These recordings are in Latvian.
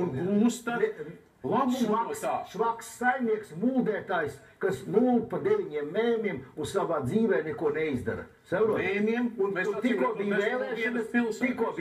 un gūsta labumu no tā. Švaks saimnieks, mūldētājs, kas 0 pa 9 mēmiem uz savā dzīvē neko neizdara. Mēmiem, un tikko bija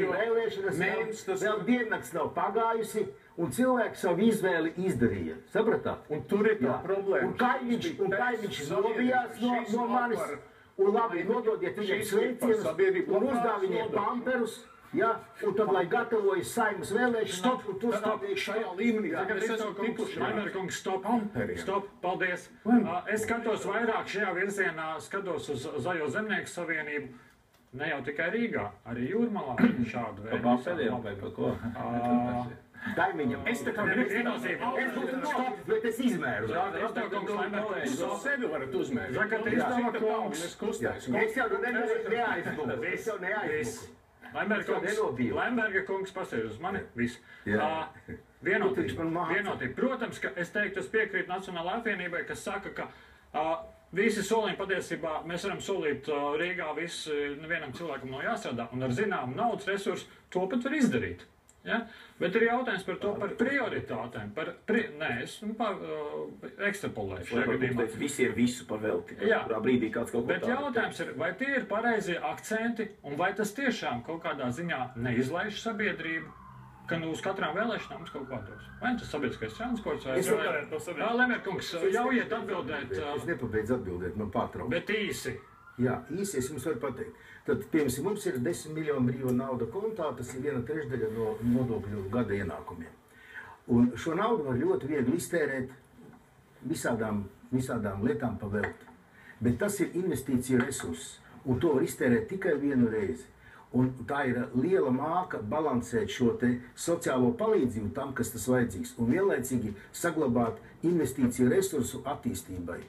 vēlēšanas, vēl diennakts nav pagājusi, un cilvēks savu izvēli izdarīja. Sapratāt? Un tur ir tā problēma. Un kaimiņš novijās no manis, un labi, nododiet viņam sveicienus, un uzdā viņiem pamperus, ja, un tad, lai gatavojas Saeimas vēlēšanas, un tur stādīja šajā līmenī. Tagad es esmu tikuši. Laimerkungs, stop, paldies. Es skatos vairāk šajā virzienā, skatos uz Zaļo zemnieku savienību, ne jau tikai Rīgā, arī Jūrmalā šādu veidu. Pa pēdējām vai pa ko? Daimiņam. Es tā kā viennozīmīgi. Es būtu stop, bet es izmēru. Izdevkungs, Laimerkungs, sevi varat uzmērt. Sakat, Izdevkungs. Es jau neaizbuku. Es jau neaizbuku. Lemberga kungs pasēž uz mani. Viss. Vienotība. Protams, ka es teiktu, es piekrītu Nacionālajai apvienībai, kas saka, ka visi solījumi patiesībā mēs varam solīt Rīgā nevienam cilvēkam nav jāstrādā, un ar zināmu naudas resursu to pat var izdarīt. Ja? Bet ir jautājums par to, par prioritātēm. Es ekstrapolēju šajā gadījumā. Visi ir visu pavelti, kurā brīdī kāds kaut ko tādu. Bet jautājums ir, vai tie ir pareizie akcenti, un vai tas tiešām kaut kādā ziņā neizlaiž sabiedrību, ka uz katrām vēlēšanām mums kaut kā dos? Vai tas sabiedriskais transports vai... Lemberkungs, ļaujiet atbildēt. Es nepabeidzu atbildēt, man pārtraukt. Bet īsi. Jā, īsi es jums varu pateikt. Tad, piemēram, mums ir 10 miljonu brīva nauda kontā, tas ir 1/3 no nodokļu gada ienākumiem. Un šo naudu var ļoti viegli iztērēt visādām lietām pa velti. Bet tas ir investīcija resurss, un to var iztērēt tikai vienu reizi. Un tā ir liela māka balansēt šo te sociālo palīdzību tam, kas tas vajadzīgs, un vienlaicīgi saglabāt investīciju resursu attīstībai.